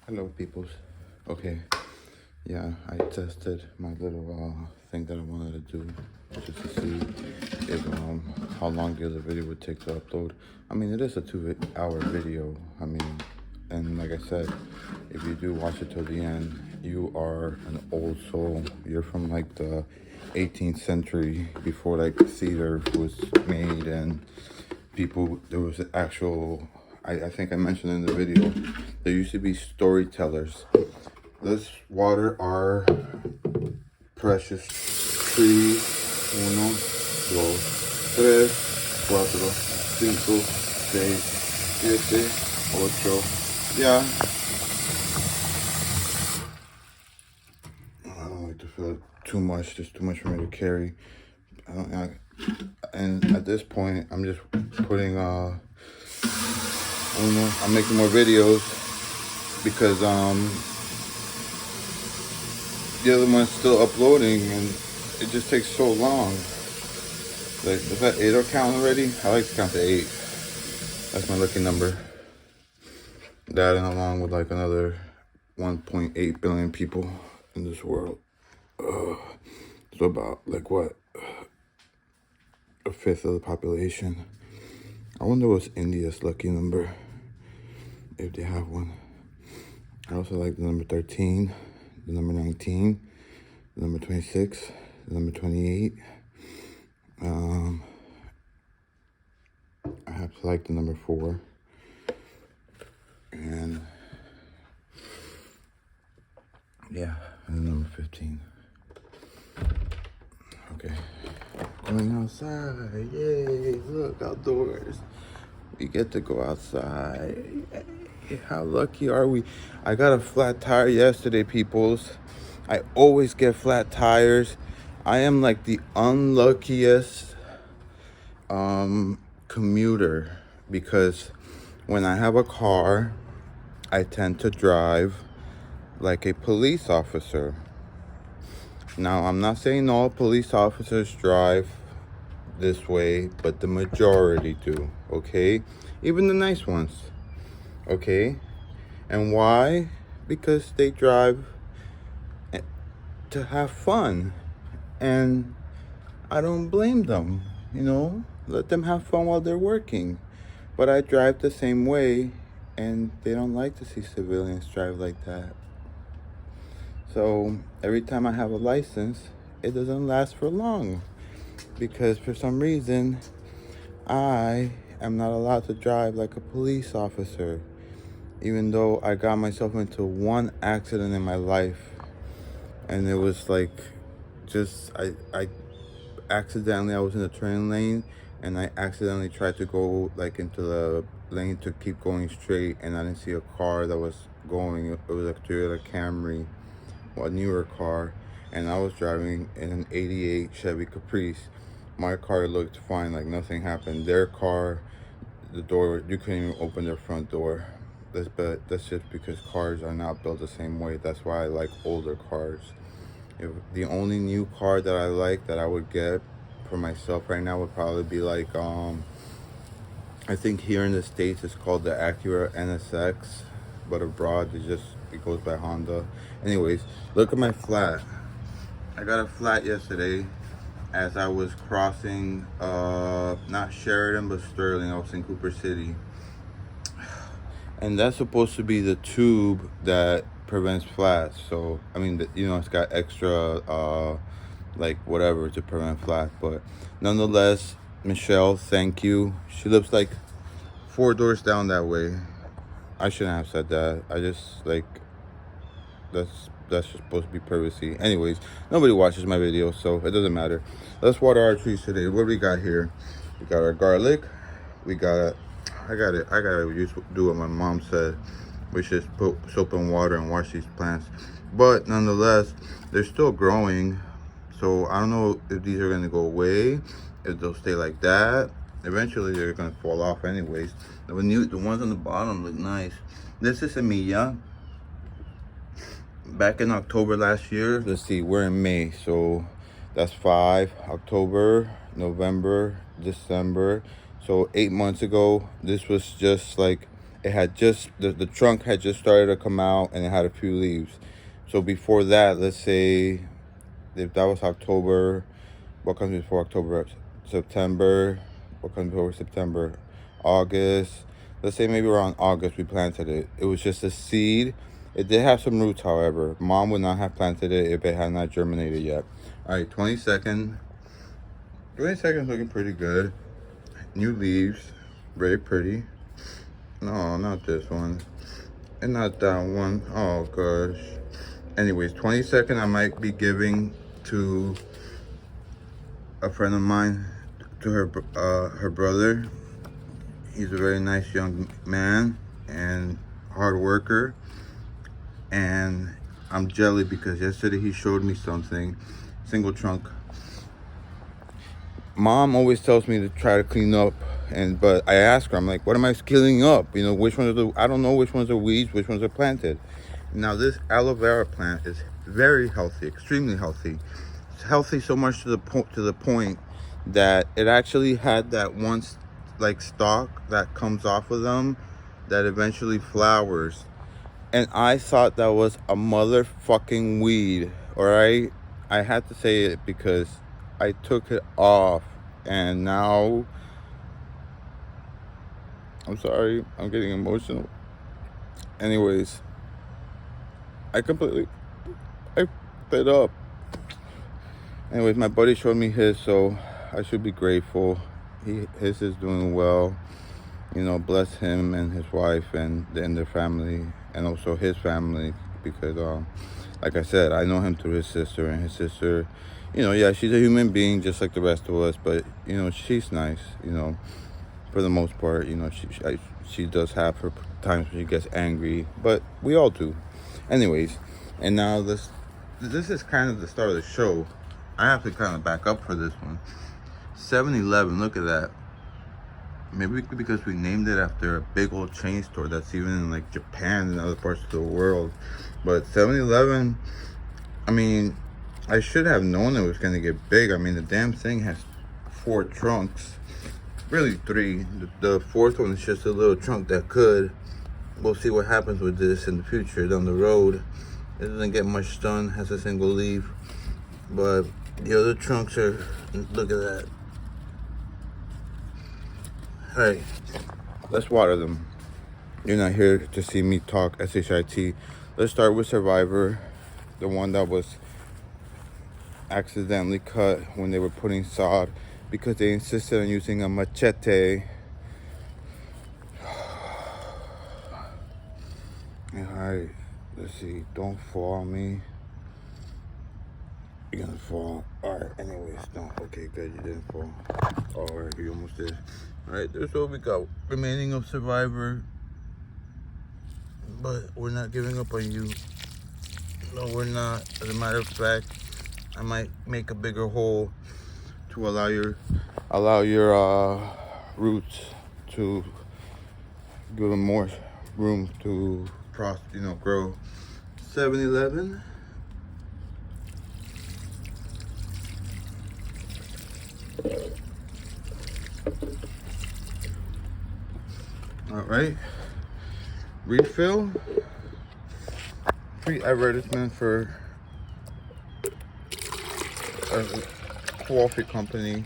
Hello, peoples. Okay, yeah, I tested my little thing that I wanted to do just to see if how long the other video would take to upload. I mean, it is a 2-hour video. I mean, and like I said, if you do watch it till the end, you are an old soul. You're from like the 18th century, before like theater was made and people. There was actual. I think I mentioned in the video, there used to be storytellers. Let's water our precious trees. 1, 2, 3, 4, 5, 6, 7, 8. Yeah. I don't like to feel it too much. There's too much for me to carry. And at this point, I'm just putting I'm making more videos because the other one's still uploading and it just takes so long. Like, is that 8 count already? I like to count to 8. That's my lucky number. That and along with like another 1.8 billion people in this world. So about like what? A fifth of the population. I wonder what's India's lucky number, if they have one. I also like the number 13, the number 19, the number 26, the number 28. I have to like the number 4. And yeah, and the number 15. Okay. Going outside. Yay, look, outdoors. We get to go outside. Yay. How lucky are we? I got a flat tire yesterday, peoples. I always get flat tires. I am like the unluckiest commuter, because when I have a car, I tend to drive like a police officer. Now, I'm not saying all police officers drive this way, but the majority do, okay? Even the nice ones, okay? And why? Because they drive to have fun. And I don't blame them, Let them have fun while they're working. But I drive the same way, and they don't like to see civilians drive like that. So every time I have a license, it doesn't last for long, because for some reason, I am not allowed to drive like a police officer, even though I got myself into one accident in my life. And it was like, I accidentally, I was in the turn lane, and I accidentally tried to go like into the lane to keep going straight, and I didn't see a car that was going. It was a Toyota Camry, a newer car, and I was driving in an 88 Chevy Caprice. My car looked fine, like nothing happened. Their car, the door, you couldn't even open their front door. That's just because cars are not built the same way. That's why I like older cars. If the only new car that I like that I would get for myself right now would probably be like I think here in the States it's called the Acura NSX, but abroad it goes by Honda. Anyways, look at my flat. I got a flat yesterday as I was crossing not Sheridan but Sterling. I was in Cooper City. And that's supposed to be the tube that prevents flats. So I mean, it's got extra like whatever to prevent flat. But nonetheless, Michelle, thank you. She lives like 4 doors down that way. I shouldn't have said that. I just like that's just supposed to be privacy. Anyways, nobody watches my videos, so it doesn't matter. Let's water our trees today. What do we got here? We got our garlic. I gotta do what my mom said, which is put soap and water and wash these plants. But nonetheless, they're still growing. So I don't know if these are gonna go away, if they'll stay like that. Eventually they're gonna fall off anyways. The ones on the bottom look nice. This is a semilla. Back in October last year, let's see, we're in May, so that's 5, October, November, December. So 8 months ago, this was just like, it it had just, the trunk had just started to come out and it had a few leaves. So before that, let's say if that was October, what comes before October? September. What comes before September? August. Let's say maybe around August we planted it. It was just a seed. It did have some roots, however. Mom would not have planted it if it had not germinated yet. All right, 20 seconds. 20 seconds looking pretty good. New leaves, very pretty. No, not this one. And not that one. Oh gosh. Anyways, 20 seconds I might be giving to a friend of mine, to her brother. He's a very nice young man and hard worker. And I'm jelly because yesterday he showed me something, single trunk. Mom always tells me to try to clean up, but I ask her, I'm like, what am I cleaning up? You know, which ones are I don't know which ones are weeds, which ones are planted. Now this aloe vera plant is very healthy, extremely healthy. It's healthy so much to the point that it actually had that one like stalk that comes off of them that eventually flowers. And I thought that was a motherfucking weed, alright? I had to say it because I took it off and now, I'm sorry, I'm getting emotional. Anyways, I fed up. Anyways, my buddy showed me his, so I should be grateful. His is doing well. You know, bless him and his wife and their family, and also his family, because like I said, I know him through his sister, and his sister, you know, yeah, she's a human being just like the rest of us, but you know, she's nice, you know, for the most part. You know, she does have her times when she gets angry, but we all do. Anyways, and now this is kind of the start of the show. I have to kind of back up for this one. 7-Eleven, look at that. Maybe because we named it after a big old chain store that's even in like Japan and other parts of the world. But 7-Eleven, I mean, I should have known it was going to get big. I mean, the damn thing has 4 trunks. Really 3. The 4th one is just a little trunk that could. We'll see what happens with this in the future down the road. It doesn't get much done, has a single leaf. But the other trunks are, look at that. Alright, let's water them. You're not here to see me talk SHIT. Let's start with Survivor, the one that was accidentally cut when they were putting sod because they insisted on using a machete. Alright, let's see. Don't fall on me. You're gonna fall. Alright, anyways, no. Okay, good, you didn't fall. Alright, you almost did. Alright, that's what we got remaining of Survivor. But we're not giving up on you. No, we're not. As a matter of fact, I might make a bigger hole to allow your roots to give them more room to grow. 7-Eleven. All right, refill. Free advertisement for a coffee company.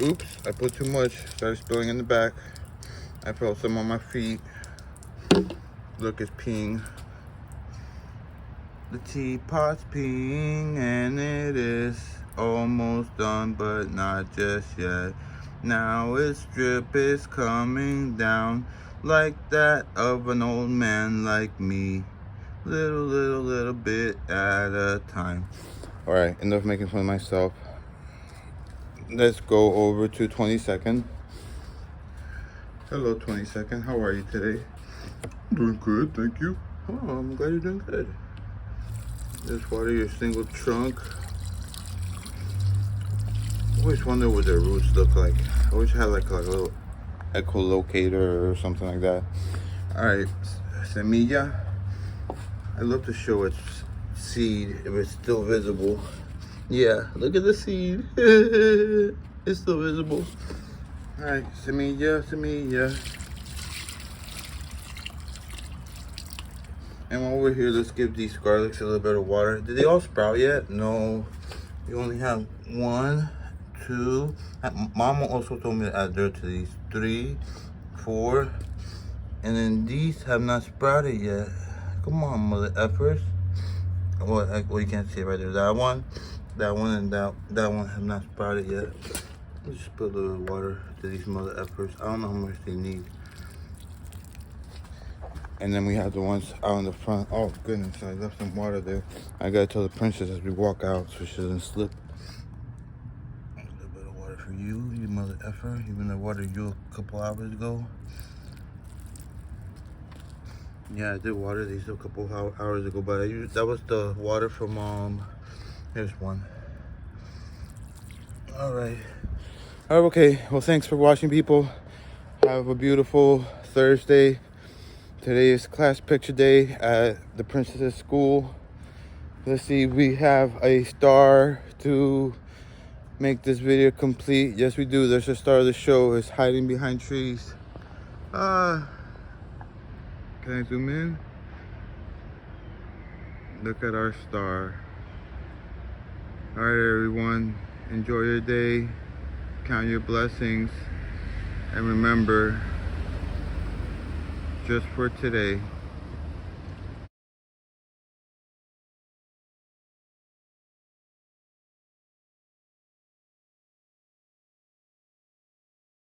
Oops, I put too much. Started spilling in the back. I felt some on my feet. Look, it's peeing. The teapot's peeing and it is almost done, but not just yet. Now its drip is coming down like that of an old man like me. Little bit at a time. All right, enough making fun of myself. Let's go over to 22nd. Hello, 22nd. How are you today? Doing good, thank you. Oh, I'm glad you're doing good. Just water your single trunk. I always wonder what their roots look like. I wish I had like a little echolocator or something like that. All right, semilla. I love to show its seed if it's still visible. Yeah, look at the seed. It's still visible. Alright, semilla, semilla. And while we're here, let's give these garlics a little bit of water. Did they all sprout yet? No. We only have 1, 2. Mama also told me to add dirt to these. 3, 4. And then these have not sprouted yet. Come on, mother effers. Well, you can't see it right there. That one, and that one have not sprouted yet. Let's just put a little water to these mother effers. I don't know how much they need. And then we have the ones out in the front. Oh goodness, I left some water there. I gotta tell the princess as we walk out so she doesn't slip. A little bit of water for you, you mother effer. Even though I watered you a couple hours ago. Yeah, I did water these a couple hours ago, but that was the water from, here's one. All right, okay, well, thanks for watching, people. Have a beautiful Thursday. Today is class picture day at the princess's school. Let's see, we have a star to make this video complete. Yes, we do. There's a star of the show. It's hiding behind trees. Can I zoom in? Look at our star. All right, everyone. Enjoy your day. Count your blessings. And remember, just for today,